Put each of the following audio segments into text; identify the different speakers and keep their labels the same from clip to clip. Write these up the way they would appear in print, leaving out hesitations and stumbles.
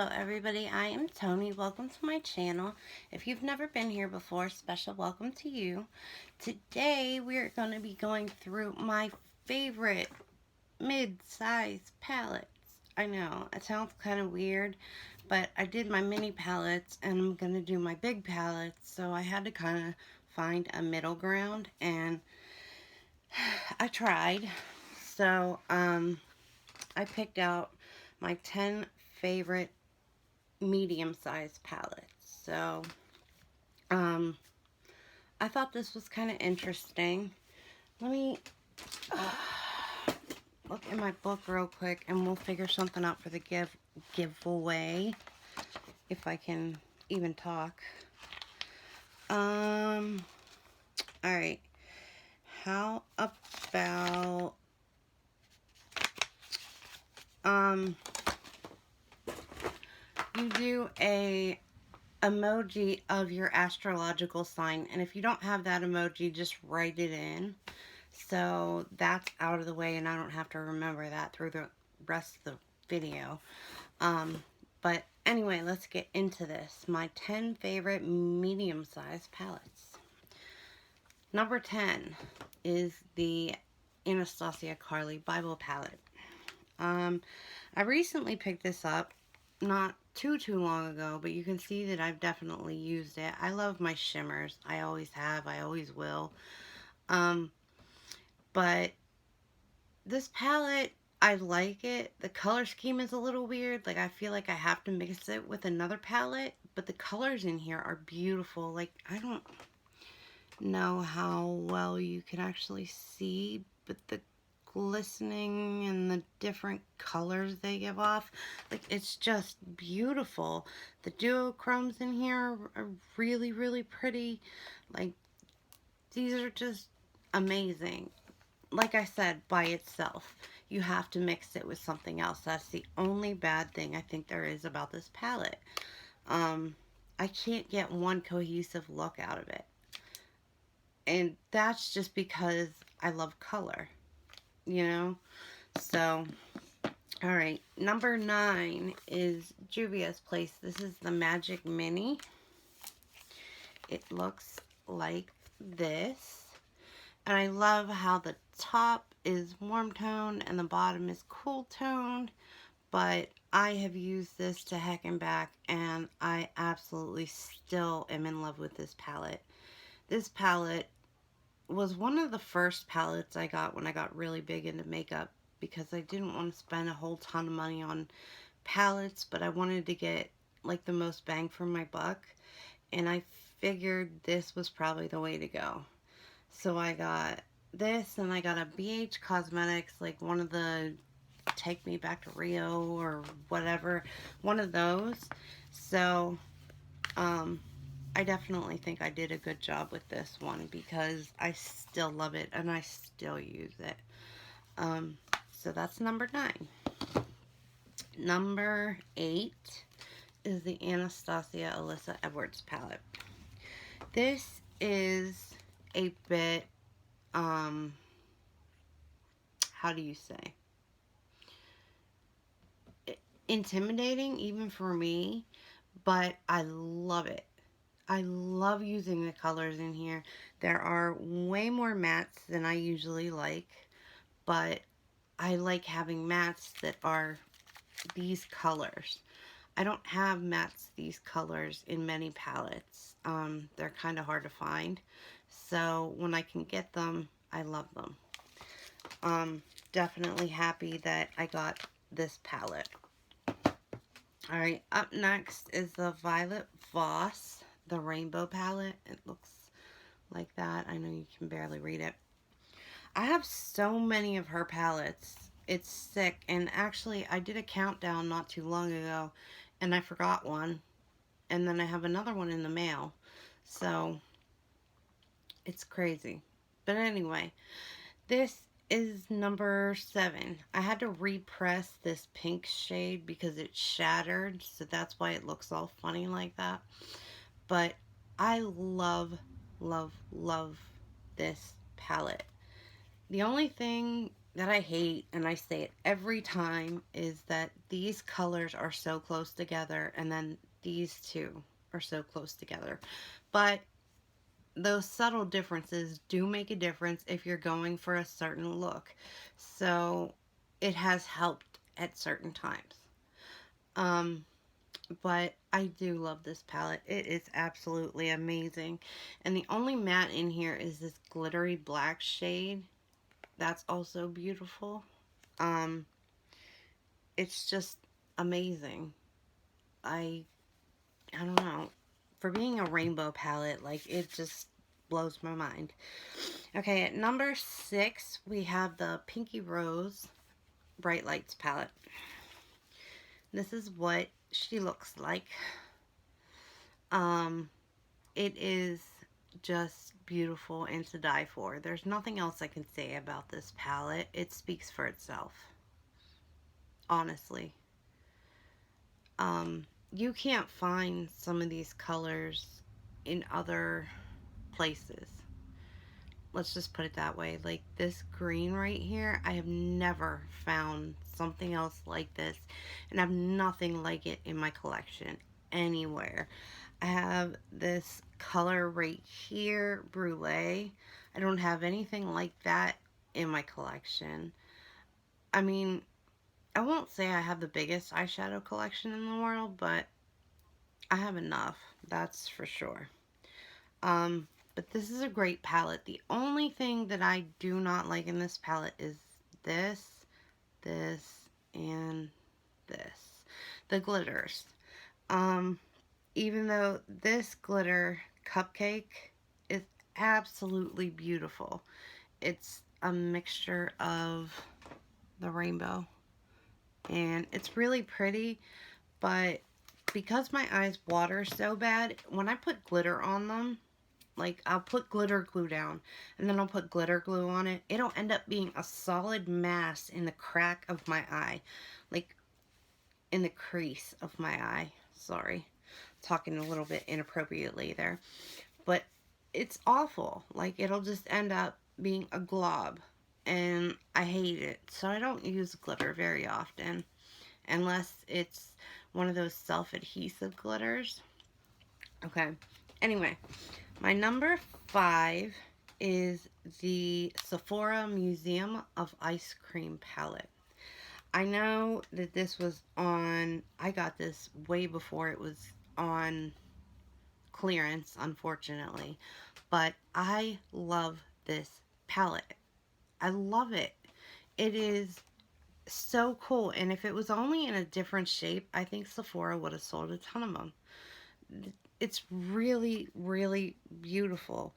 Speaker 1: Hello everybody, I am Tony. Welcome to my channel. If you've never been here before, special welcome to you. Today we're going to be going through my favorite mid-size palettes. I know, it sounds kind of weird, but I did my mini palettes and I'm going to do my big palettes, so I had to kind of find a middle ground, and I tried. So, I picked out my 10 favorite medium-sized palettes. So, I thought this was kind of interesting. Let me look in my book real quick, and we'll figure something out for the giveaway, if I can even talk. All right. How about you do a emoji of your astrological sign, and if you don't have that emoji, just write it in, so that's out of the way and I don't have to remember that through the rest of the video. But anyway, let's get into this. My 10 favorite medium-sized palettes. Number 10 is the Anastasia Carly Bible palette. I recently picked this up, not too long ago, but you can see that I've definitely used it. I love my shimmers. I always have. I always will. But this palette, I like it. The color scheme is a little weird. Like, I feel like I have to mix it with another palette, but the colors in here are beautiful. Like, I don't know how well you can actually see, but the glistening and the different colors they give off, like, it's just beautiful. The duochromes in here are really pretty. Like, these are just amazing. Like I said, by itself, you have to mix it with something else. That's the only bad thing I think there is about this palette. I can't get one cohesive look out of it, and that's just because I love color, you know. So, all right, number 9 is Juvia's Place. This is the Magic Mini. It looks like this, and I love how the top is warm toned and the bottom is cool toned, but I have used this to heck and back, and I absolutely still am in love with this palette. This palette was one of the first palettes I got when I got really big into makeup, because I didn't want to spend a whole ton of money on palettes, but I wanted to get like the most bang for my buck, and I figured this was probably the way to go. So I got this, and I got a BH Cosmetics, like one of the Take Me Back to Rio or whatever, one of those. So I definitely think I did a good job with this one, because I still love it and I still use it. So that's number 9. Number 8 is the Anastasia Alyssa Edwards palette. This is a bit, how do you say, intimidating even for me, but I love it. I love using the colors in here. There are way more mattes than I usually like, but I like having mattes that are these colors. I don't have mattes these colors in many palettes. They're kind of hard to find. So when I can get them, I love them. Definitely happy that I got this palette. Alright, up next is the Violet Voss, the Rainbow palette. It looks like that. I know you can barely read it. I have so many of her palettes. It's sick. And actually, I did a countdown not too long ago, and I forgot one. And then I have another one in the mail. So, it's crazy. But anyway, this is number 7. I had to repress this pink shade because it shattered, so that's why it looks all funny like that. But I love this palette. The only thing that I hate, and I say it every time, is that these colors are so close together, and then these two are so close together. But those subtle differences do make a difference if you're going for a certain look. So it has helped at certain times. Um, but I do love this palette. It is absolutely amazing. And the only matte in here is this glittery black shade. That's also beautiful. Um, it's just amazing. I I don't know. For being a rainbow palette, like it just blows my mind. Okay, at number 6, we have the Pinky Rose Bright Lights palette. This is what she looks like. Um, it is just beautiful and to die for. There's nothing else I can say about this palette. It speaks for itself, honestly. You can't find some of these colors in other places. Let's just put it that way. Like this green right here, I have never found something else like this, and I have nothing like it in my collection anywhere. I have this color right here, Brulee. I don't have anything like that in my collection. I mean, I won't say I have the biggest eyeshadow collection in the world, but I have enough, that's for sure. But this is a great palette. The only thing that I do not like in this palette is this, this, and this. The glitters. Um, Even though this glitter cupcake is absolutely beautiful. It's a mixture of the rainbow. And it's really pretty, but because my eyes water so bad, when I put glitter on them, like I'll put glitter glue down and then I'll put glitter glue on it, it'll end up being a solid mass in the crack of my eye, like in the crease of my eye. Sorry, talking a little bit inappropriately there, but it's awful. Like it'll just end up being a glob, and I hate it. So I don't use glitter very often unless it's one of those self-adhesive glitters. Okay, anyway, my number 5 is the Sephora Museum of Ice Cream palette. I know that this was on, I got this way before it was on clearance, unfortunately, but I love this palette. I love it. It is so cool, and if it was only in a different shape, I think Sephora would have sold a ton of them. It's really, really beautiful.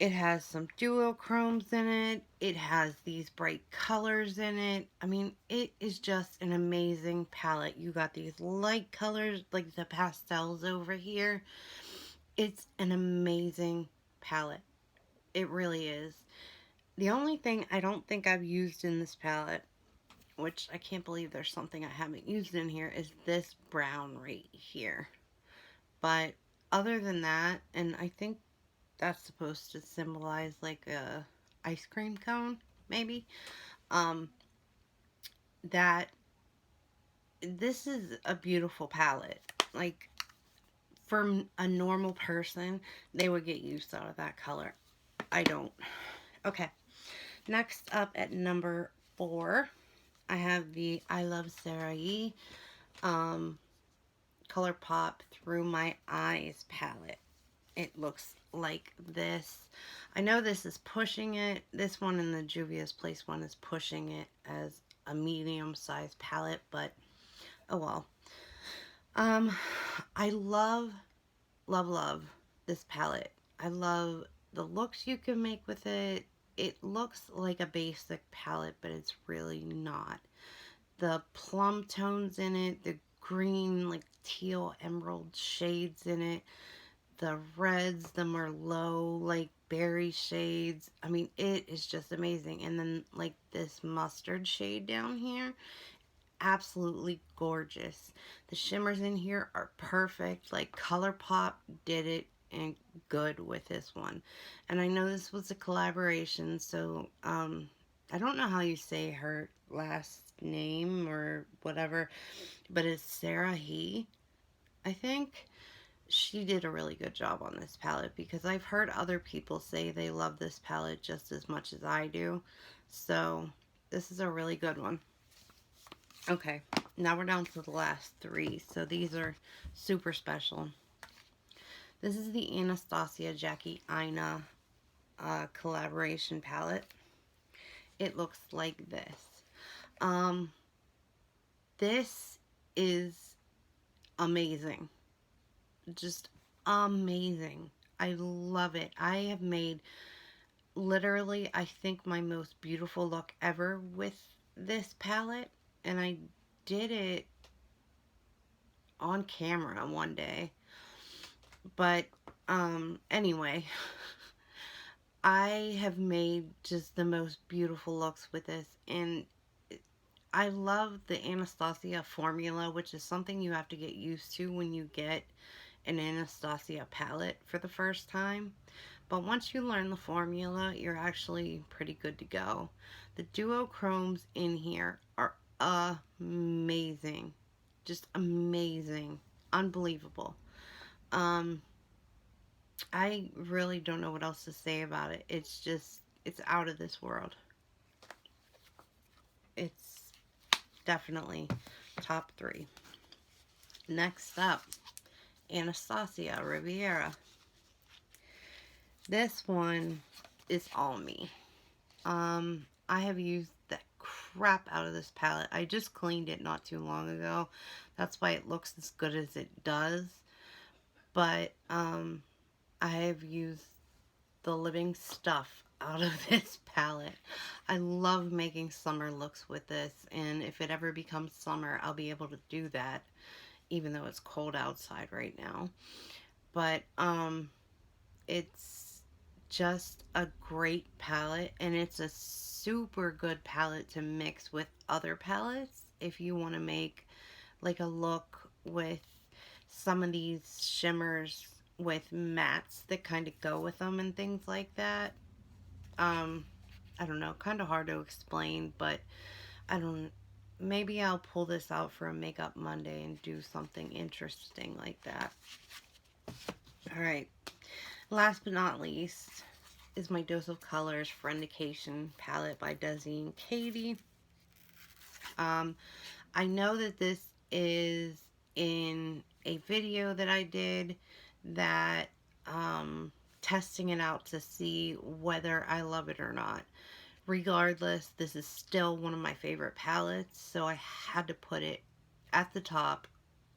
Speaker 1: It has some duochromes in it. It has these bright colors in it. I mean, it is just an amazing palette. You got these light colors, like the pastels over here. It's an amazing palette. It really is. The only thing I don't think I've used in this palette, which I can't believe there's something I haven't used in here, is this brown right here. But other than that, and I think that's supposed to symbolize like a ice cream cone, maybe. Um, that this is a beautiful palette. Like for a normal person, they would get used out of that color. I don't. Okay. Next up at number 4, I have the I Love Sarah E. Um, Color Pop Through My Eyes palette. It looks like this. I know this is pushing it. This one in the Juvia's Place one is pushing it as a medium-sized palette, but oh well. Um, I love, love, love this palette. I love the looks you can make with it. It looks like a basic palette, but it's really not. The plum tones in it, the green, like teal emerald shades in it, the reds, the Merlot, like berry shades. I mean, it is just amazing. And then, like, this mustard shade down here, absolutely gorgeous. The shimmers in here are perfect. Like, ColourPop did it and good with this one. And I know this was a collaboration, so I don't know how you say her last name or whatever, but it's Sarah He, I think. She did a really good job on this palette because I've heard other people say they love this palette just as much as I do. So this is a really good one. Okay, now we're down to the last three. So these are super special. This is the Anastasia Jackie Aina collaboration palette. It looks like this. Um, this is amazing. Just amazing. I love it. I have made literally, I think, my most beautiful look ever with this palette. And I did it on camera one day. But, anyway, I have made just the most beautiful looks with this. And I love the Anastasia formula, which is something you have to get used to when you get an Anastasia palette for the first time. But once you learn the formula, you're actually pretty good to go. The duochromes in here are amazing. Just amazing. Unbelievable. Um, I really don't know what else to say about it. It's just, it's out of this world. It's definitely top three. Next up, Anastasia Riviera. This one is all me. I have used the crap out of this palette. I just cleaned it not too long ago. That's why it looks as good as it does. But, I have used the living stuff out of this palette. I love making summer looks with this, and if it ever becomes summer, I'll be able to do that, even though it's cold outside right now. But, it's just a great palette, and it's a super good palette to mix with other palettes if you want to make like a look with some of these shimmers with mattes that kind of go with them and things like that. um I don't know, kind of hard to explain, but I don't, maybe I'll pull this out for a makeup Monday and do something interesting like that. All right, last but not least is my Dose of Colors Friendication palette by Desi and Katie. I know that this is in a video that I did that testing it out to see whether I love it or not. Regardless, this is still one of my favorite palettes, so I had to put it at the top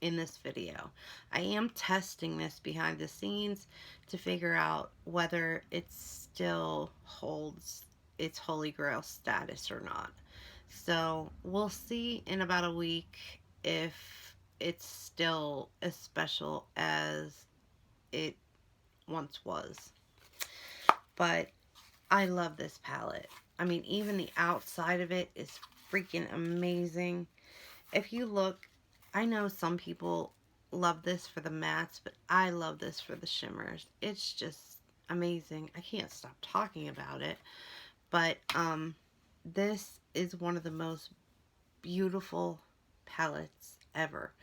Speaker 1: in this video. I am testing this behind the scenes to figure out whether it still holds its Holy Grail status or not. So we'll see in about a week if it's still as special as it once was. But I love this palette. I mean, even the outside of it is freaking amazing. If you look, I know some people love this for the mattes, but I love this for the shimmers. It's just amazing. I can't stop talking about it. But this is one of the most beautiful palettes ever.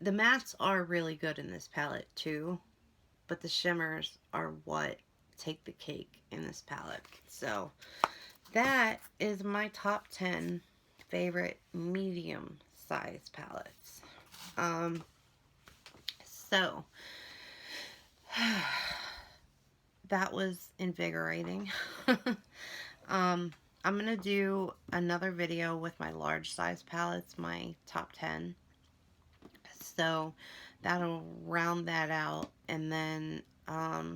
Speaker 1: The mattes are really good in this palette too, but the shimmers are what take the cake in this palette. So that is my top 10 favorite medium size palettes. So that was invigorating. I'm going to do another video with my large size palettes, my top 10. So that'll round that out. And then, I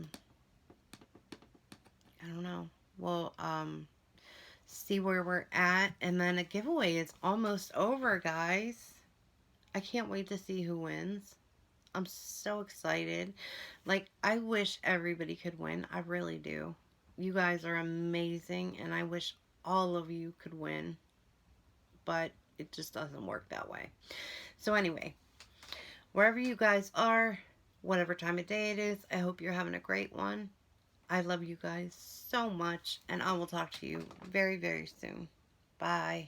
Speaker 1: don't know, we'll see where we're at. And then a giveaway is almost over, guys. I can't wait to see who wins. I'm so excited. Like, I wish everybody could win. I really do. You guys are amazing, and I wish all of you could win, but it just doesn't work that way. So anyway, wherever you guys are, whatever time of day it is, I hope you're having a great one. I love you guys so much, and I will talk to you very, very soon. Bye.